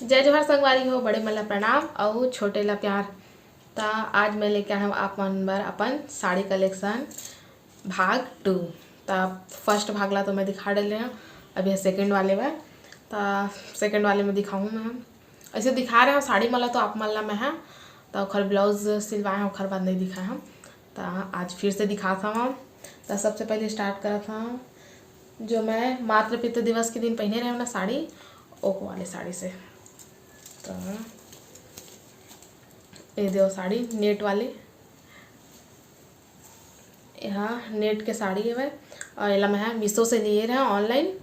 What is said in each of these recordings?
जय जोहर संगवारी हो, बड़े मन ला प्रणाम और छोटे ला प्यार। ता आज मैं लेके आया हूँ आप मन बर अपन साड़ी कलेक्शन भाग 2। ता फर्स्ट भाग ला तो मैं दिखा डाले हूँ, अभी सेकंड वाले में। ता सेकंड वाले में दिखाऊँ मैं हम ऐसे दिखा रहे हो साड़ी मला तो आप मन ला मैं है तो खर ब्लाउज सिलवाए हैं खर बाद नहीं दिखाए हम। ता आज फिर से दिखाता हूँ। तो सबसे पहले स्टार्ट करा था जो मैं मातृ पितृ दिवस के दिन पहने रहे हूँ ना साड़ी, ओको वाले साड़ी से। तो ये दो साड़ी नेट वाली, यहाँ नेट के साड़ी है वह, और एला मैं मीशो से लिए रहे ऑनलाइन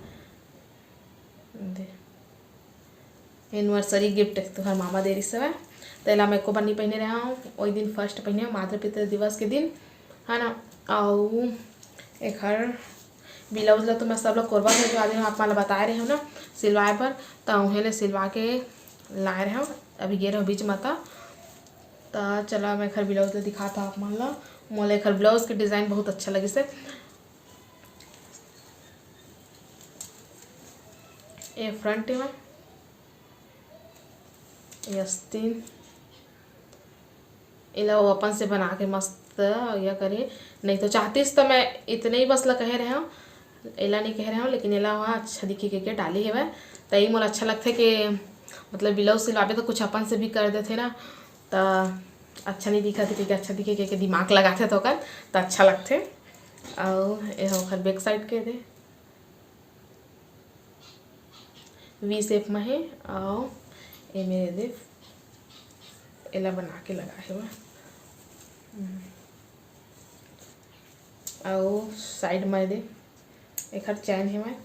एनिवर्सरी गिफ्ट तुम्हार मामा दे रही से। तो एला मैं एको बार नहीं पहने रहा हूँ, वही दिन फर्स्ट पहने मातृ पितृ दिवस के दिन है ना। और एक हर ब्लाउज ला तो मैं सब लोग कोरबा भेजवा दे आप माला बता रहे हो ना सिलवाए पर, तो उन्हें ले सिलवा के लाए रहे हो, अभी गे रहे हो बीच माता। तो चला मैं खर ब्लाउज ला दिखाता आप मान ला। मोले खर ब्लाउज के डिज़ाइन बहुत अच्छा लगे से। ये फ्रंट है ये आस्तीन, इला वो अपन से बना के मस्त या करे। नहीं तो चाहतीस तो मैं इतने ही बस ला कह रहे हूँ, एला नहीं कह रहे हूँ, लेकिन एला वहाँ अच्छा दिखे के डाली है वह। तो यही मोला अच्छा लगता है कि मतलब ब्लाउज सिलवाबे तो कुछ अपन से भी कर देते ना, तो अच्छा नहीं दिखा थे कि अच्छा दिखे के दिमाग लगाते तो कर तो अच्छा लगते। और ये खर बैक साइड के दे वी शेप में है, और ये मेरे दे एला बना के लगा है वह। और साइड में दे एक हर चैन है मैं,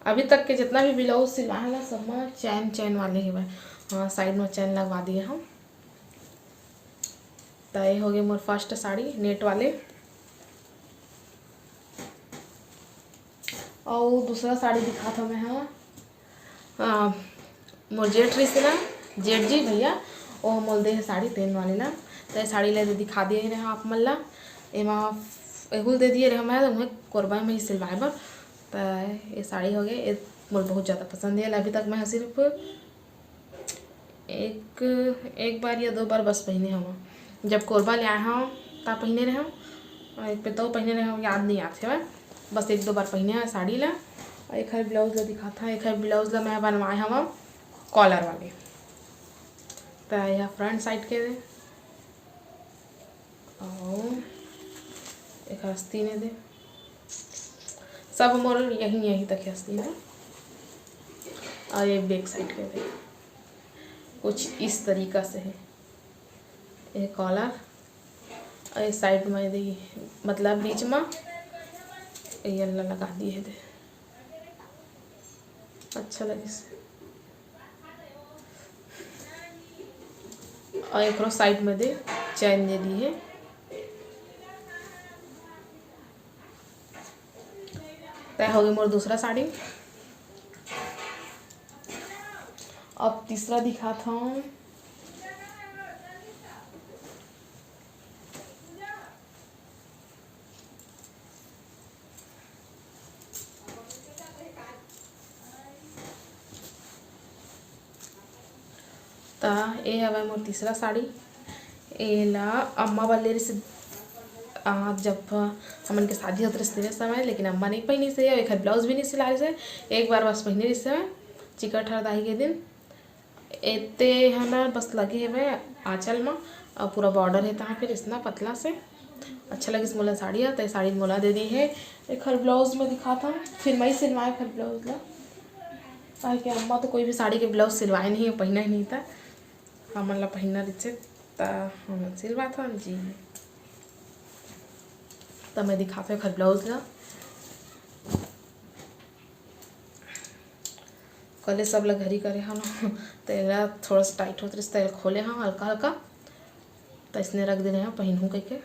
अभी तक के जितना भी ब्लाउज सिलवाए ला सब में चैन चैन वाले ही वह। हाँ साइड में चैन लगवा दिए हम। तो ये हो गए मोर फर्स्ट साड़ी नेट वाले। और दूसरा साड़ी दिखा था मैं हाँ मोर जेठ रही से ना, जेठ जी भैया वो मोल दे है साड़ी तेन वाली ना। तो ये साड़ी ले दिखा दिए रहे आप मन ला, एमा एहुल दे दिए रहे मैं उन्हें कोरबा में ही सिलवाए बर। तो ये साड़ी हो गई, ये मोर बहुत ज़्यादा पसंद है। अभी तक मैं सिर्फ एक बार या दो बार बस पहने हम, जब कोरबा ले आए हूँ तब पहने रहे हूँ, और एक पे तो पहने रहे हूँ याद नहीं आते मैं, बस एक दो बार पहने हैं साड़ी ला। और एक हर ब्लाउज ला दिखाता है, एक हर ब्लाउज ला मैं बनवाए हम कॉलर वाले। तो यह फ्रंट साइड के दे और एक आस्तीन है दे, सब मोर यहीं तक आस्तीन है। और ये बैक साइड के दे कुछ इस तरीका से है, ये कॉलर और ये साइड में दे मतलब बीच में ये लगा दिए है दे, अच्छा लगे से। और एक साइड में दे चैन दे दी है। तय हो गई मोर दूसरा साड़ी। अब तीसरा दिखाता हूँ। तो ये हवा मोर तीसरा साड़ी, एला अम्मा वाले से जब हमन के शादी होते रहे समय, लेकिन अम्मा नहीं पहनी से, एक ब्लाउज भी नहीं सिलाई से, एक बार बस पहने रही से चिकट हरदाही के दिन। एते है ना बस लगे है आंचल में, और पूरा बॉर्डर है तहाँ फिर इतना पतला से अच्छा लगे। मोला साड़ी है तो साड़ी मोला दे दी है। एक हर ब्लाउज में दिखाता फिर मैं ही सिलवाए हर ब्लाउज ला, ताकि कि अम्मा तो कोई भी साड़ी के ब्लाउज सिलवाए नहीं है, पहना ही नहीं था, हमन ला पहनना रही तो हम सिलवा था जी। तो मैं दिखाते हर ब्लाउज ला, कल सब ला घरी करे हाँ ना, तो एला थोड़ा सा टाइट होते रहे तो खोले हाँ हल्का हल्का, तो इसने रख देने हैं पहनूँ कह के,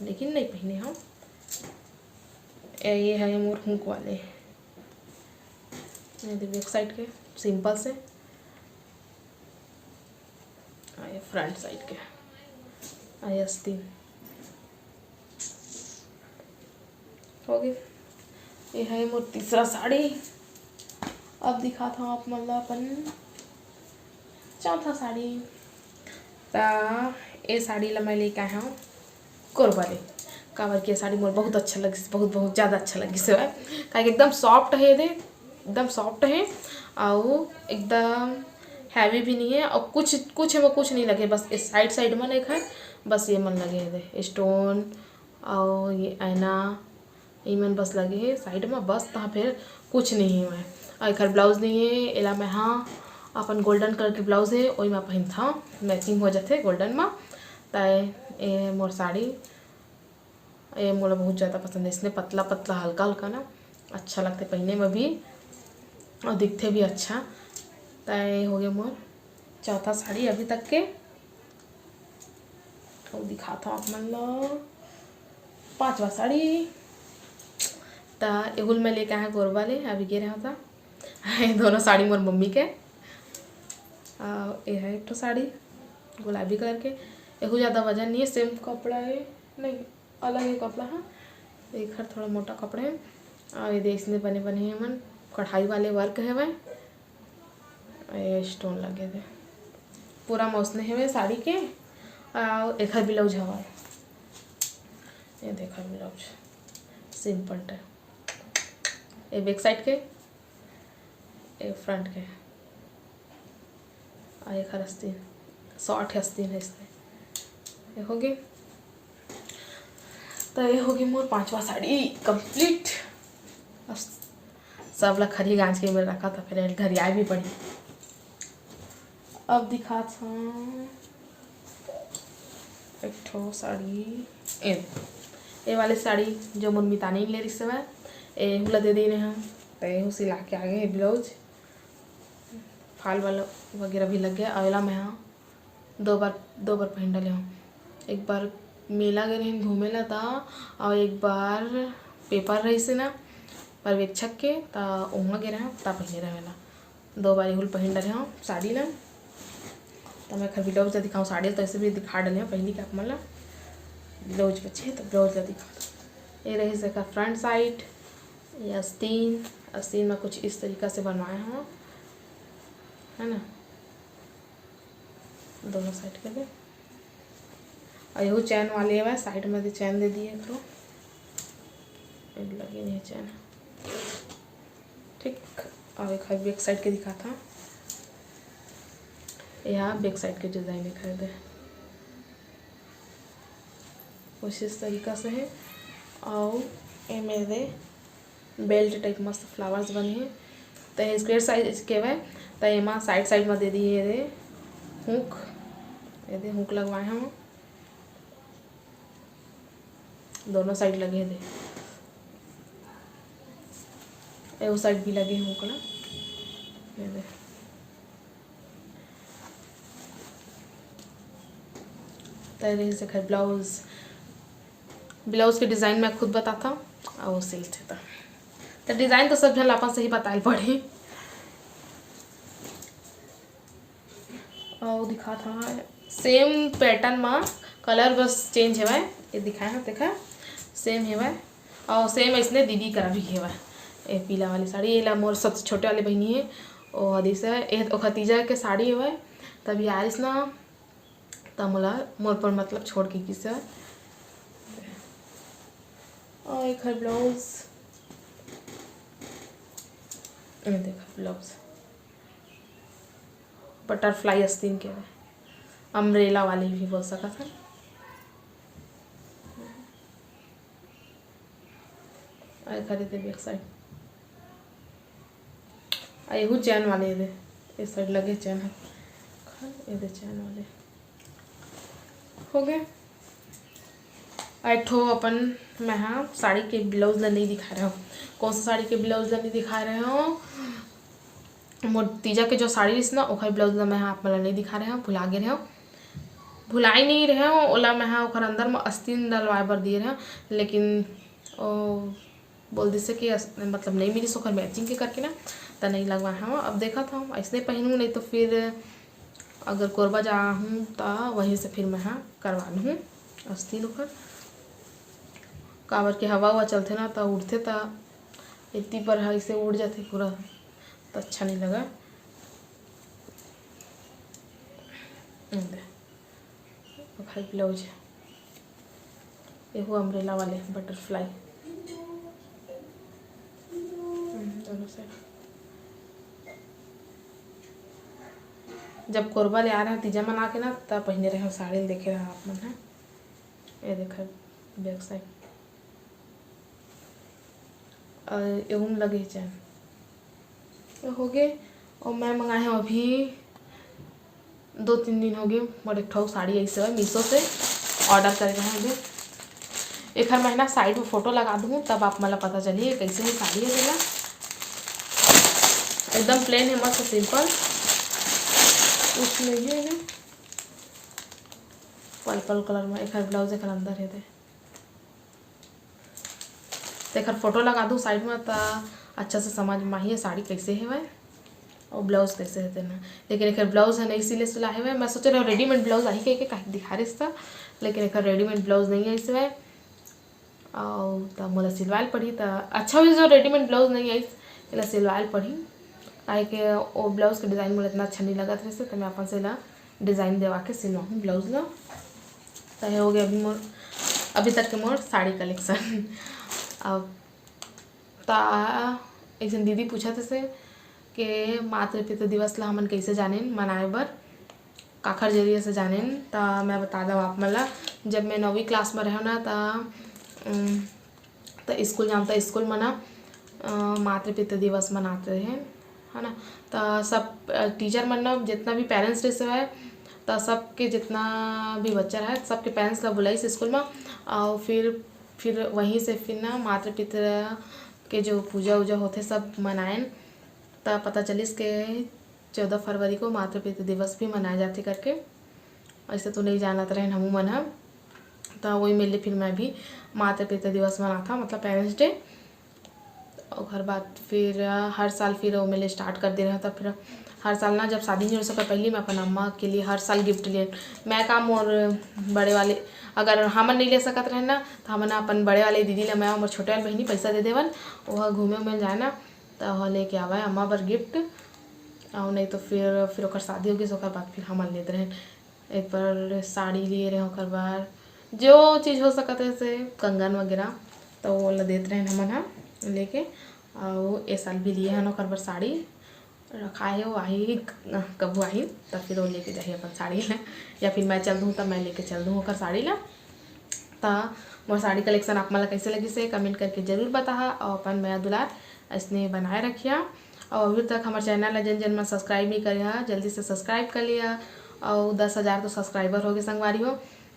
लेकिन नहीं पहने हम। ये है मोर हुक वाले बैक साइड के सिंपल से, ये फ्रंट साइड के आए आस्तीन हो गई। ये है मोर तीसरा साड़ी। अब दिखात हूँ आप मतलब अपन चौथा साड़ी। ता ये साड़ी ला मैं लेके आया हूँ कोरबा ले। काबर की साड़ी मोर बहुत अच्छा लगी, बहुत बहुत ज़्यादा अच्छा लगी से काहे एकदम सॉफ्ट है, दे एकदम सॉफ्ट है और एकदम हैवी भी नहीं है और कुछ है वो कुछ नहीं लगे, बस इस साइड में नहीं है, बस ये मन लगे दे स्टोन और ये ऐना ये मन बस लगे है साइड में बस। तहाँ फिर कुछ नहीं है मैं और एक ब्लाउज नहीं है एला मैं। हाँ अपन गोल्डन कलर के ब्लाउज है वही मैं पहन था, मैचिंग हो जाते गोल्डन में। ताए ये मोर साड़ी ये मोला बहुत ज़्यादा पसंद है, इसने पतला पतला हल्का हल्का ना अच्छा लगता है पहनने में भी और दिखते भी अच्छा। ताए हो गया मोर चौथा साड़ी अभी तक के। तो दिखाता हूँ आप मतलब पांचवा साड़ी। ता एगुल में लेके आया गोरबा ले अभी गे रहा था दोनों साड़ी मोर मम्मी के। ये है एक तो साड़ी गुलाबी कलर के, एगो ज़्यादा वजन नहीं है, सेम कपड़ा है, नहीं अलग है कपड़ा। हाँ एक हर थोड़ा मोटा कपड़ा है और ये देखने बने हैं मन कढ़ाई वाले वर्क है वह, ये स्टोन लगे थे पूरा मौसने है वह साड़ी के। और एक हर ब्लाउज हवा, ये देखा ब्लाउज सिंपल है, ये बैक साइड के ये फ्रंट के और एक हर आस्तीन शॉर्ट है आस्तीन है इसमें। ये होगी तो ये होगी मोर पांचवा साड़ी कंप्लीट। अब सब लोग खरी गांज के में रखा था, फिर घर आए भी पड़ी। अब दिखा था एक ठो साड़ी, ये वाली साड़ी जो मोर मितानी ले रही से ये हुला दे दी हैं तो ये सिला के आ गए ब्लाउज फाल वाला वगैरह भी लग गया। अवेला में हाँ दो बार पहन डाले हूँ, एक बार मेला गए रही घूमे ला था और एक बार पेपर रही से ना पर्यवेक्षक के ता वहाँ गए रहे ता पहने रहेला, दो बार हुल पहन डाले हूँ साड़ी ला। तो मैं खर ब्लाउज दिखाऊँ साड़ी तो ऐसे भी दिखा डाले हैं पहली का मतलब ब्लाउज बचे तो ब्लाउज ला दिखा। ये रही से का फ्रंट साइड, ये आस्तीन में कुछ इस तरीक़ा से बनवाए हूँ है ना दोनों साइड के लिए। और यही चैन वाले है साइड में चैन दे दिए तो लगी नहीं चैन ठीक। और एक बैक साइड के दिखा था, यहाँ बैक साइड के डिज़ाइन खरीदे कुछ इस तरीक़ा से है। और ये मेरे बेल्ट टाइप मस्त फ्लावर्स बने हैं तो स्क्वेयर साइज के वह तो एमा साइड में दे दिए रे हुक, ये दे हुक लगवाए हम दोनों साइड लगे थे, वो साइड भी लगे हुक ना ये दे। तरह से खैर ब्लाउज के डिज़ाइन मैं खुद बताता और वो सिलते था तो डिज़ाइन तो सब जन अपन से ही बताए पड़ी। और दिखा था सेम पैटर्न में कलर बस चेंज है भाई, ये दिखाए हैं देखा सेम है भाई और सेम इसने दीदी करा भी है भाई। ये पीला वाली साड़ी ये ला मोर सबसे छोटे वाले बहनी है और हदी से ये खतीजा के साड़ी है भाई तभी आरिस ना तमला मोर पर मतलब छोड़ के किसे। और एक है ब्लाउज, ये देखा ब्लाउज बटरफ्लाई आस्तीन के अम्ब्रेला वाली भी बोल सका था। खरीदे बैक साइड यहू चैन वाले दे इस साइड लगे चैन है ये दे चैन वाले हो गए। एक ठो अपन मैं हाँ साड़ी के ब्लाउज ला नहीं दिखा रहा हूँ, कौन सा साड़ी के ब्लाउज ला नहीं दिखा रहे हो, मोर तीजा के जो साड़ी इस ना ओखर ब्लाउज ला मैं हाँ आप नहीं दिखा रहे हो, भुला गए हो भुला ही नहीं रहे हो ओला मैं हाँ ओखर अंदर में आस्तीन डलवाए बर दिए रहे लेकिन ओ बोल दी से कि मतलब नहीं मिली सोखर मैचिंग के करके ना तो नहीं लगवाए हाँ। अब देखा था ऐसे पहनूँ नहीं तो फिर अगर कोरबा जा हूँ तो वहीं से फिर मैं हाँ करवा लूँ आस्तीन ओखर काबर के हवा चलते ना तो उड़ते तो इतनी पर ऐसे उड़ जाते पूरा तो अच्छा नहीं लगा। खाली ब्लाउज है, ये वो अम्ब्रेला वाले बटरफ्लाई दोनों से। जब कोरबा ले आ रहे हैं तीजा मना के ना तब पहने रहे साड़ी देखे रहे आप मन है। ये देखा बैक साइड एवं लगे चैन हो गए। और मैं मंगाए हूँ अभी 2-3 दिन हो गए। और एक ठो साड़ी ऐसे है मीशो से ऑर्डर कर रहे हैं। एक हर महीना साइड में फ़ोटो लगा दूँ तब आप मतलब पता चलिए कैसे ही साड़ी है। मेरा एकदम प्लेन है, मस्त सिंपल। उसमें ये है पर्पल कलर में एक हर ब्लाउज एक अंदर है। एक हर फोटो लगा दूँ साइड में तो अच्छा से समझ में आई साड़ी कैसे है वह और ब्लाउज कैसे है देना। लेकिन एक ब्लाउज है नहीं सिले सिला है। मैं सोच रहा हूँ रेडीमेड ब्लाउज आई कहीं दिखा रही था, लेकिन एक रेडीमेड ब्लाउज नहीं है इसमें। और तब मोला सिलवाल पड़ी तो अच्छा हुई जो रेडीमेड ब्लाउज नहीं आई इसलिए सिलवाल पड़ी। काहे कि वो ब्लाउज के डिज़ाइन मुझे इतना अच्छा नहीं लगा था इससे, तो मैं अपन से ला डिज़ाइन देवा के सिलवाऊँ ब्लाउज ला। तो हो गया अभी तक के मोर साड़ी कलेक्शन। अब ऐसे दीदी पूछा थे कि मातृ पितृ दिवस ला हमन कैसे जाने मनाए बर काखर जरिए से जाने। तो मैं बता दूँ आप मला, जब मैं 9वीं क्लास में रहा ना तो स्कूल जाता स्कूल में ना मातृ पितृ दिवस मनाते हैं है ना। तो सब टीचर मन ना जितना भी पेरेंट्स डे से है तो सबके जितना भी बच्चा है सबके पेरेंट्स ला बुलाई से स्कूल में। और फिर वहीं से फिर ना मातृ पितृ के जो पूजा वूजा होते सब मनाएं। तो पता चलिस के 14 फरवरी को मातृ पितृ दिवस भी मनाए जाते करके। ऐसे तो नहीं जानत रहे हम मन हम। तो वही मिले फिर मैं भी मातृ पितृ दिवस मना था मतलब पेरेंट्स डे। और हर बात फिर हर साल फिर वो मेले स्टार्ट कर दे रहा था। फिर हर साल ना जब शादी नहीं हो सका पहले मैं अपन अम्मा के लिए हर साल गिफ्ट लिए मैं काम। और बड़े वाले अगर हमन नहीं ले सकत रहे ना तो हमन अपन बड़े वाले दीदी ला मैं और छोटे वाले बहनी पैसा दे देवन वह घूमे उमे जाए ना तो वह लेके आवा अम्मा बर गिफ्ट। और नहीं तो फिर ओकर शादी हो गई तो बाद फिर हमन लेते रहे। एक बार साड़ी लिए रहे ओकर बार जो चीज़ हो सकत है जैसे कंगन वगैरह तो वो ला देते रहे हमन हाँ लेके। और ये साल भी लिए हैं ओकर बार साड़ी रखा है। वो आई कब आई तब फिर वो लेके जाइए अपन साड़ी ला, या फिर मैं चल दूँ तब मैं लेके चल दूँ ओकर साड़ी ला। तो मोर साड़ी कलेक्शन आप मला कैसे लगी से कमेंट करके जरूर बता। और अपन मेरा दुलार इसने बनाए रखिया। और अभी तक हमारे चैनल ला जन में सब्सक्राइब नहीं करिया जल्दी से सब्सक्राइब कर लिया। और 10,000 तो सब्सक्राइबर हो गए संगवारी हो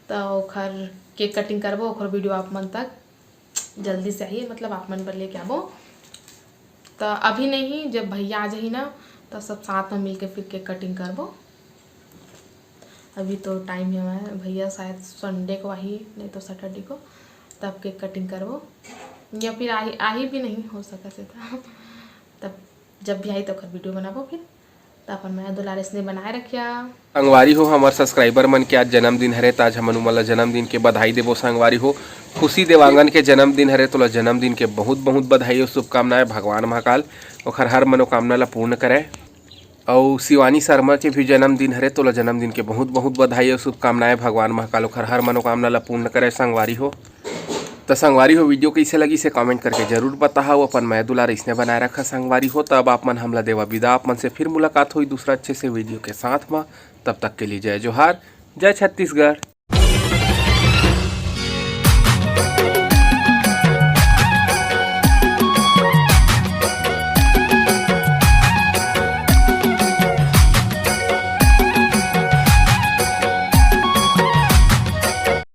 तो ओखर केक कटिंग करबो ओखर वीडियो आप मन तक जल्दी से आइए मतलब आप मन पर लेके आबो। तो अभी नहीं जब भैया आ जाही ना तो सब साथ में मिलके फिर केक कटिंग करबो। अभी तो टाइम है भैया शायद संडे को आई नहीं तो सैटरडे को तब केक कटिंग करबो। या फिर आई भी नहीं हो सका से तब जब भी आई तो फिर वीडियो बनाबो। फिर तो अपन मैं दुलार इसने बनाए रखिया। संगवारी हो हमार सब्सक्राइबर मन के आज जन्मदिन हरे ताज हमन मला जन्मदिन के बधाई देबो। संगवारी हो खुशी देवांगन के जन्मदिन हरे तोला जन्मदिन के बहुत बहुत बधाई और शुभकामनाएं। भगवान महाकाल ओखर हर मनोकामना ला पूर्ण करे। और शिवानी शर्मा के भी जन्मदिन हरे तोला जन्मदिन के बहुत बहुत बधाई और शुभकामनाएं। भगवान महाकाल ओखर हर मनोकामना ला पूर्ण करे। संगवारी हो तो संगवारी हो वीडियो कैसे लगी से कमेंट करके जरूर बताओ। अपन मैं दुलार इसने बनाए रखा संगवारी हो। तब आप मन हमला देवा विदा। आप मन से फिर मुलाकात हुई दूसरा अच्छे से वीडियो के साथ में। तब तक के लिए जय जोहार जय छत्तीसगढ़।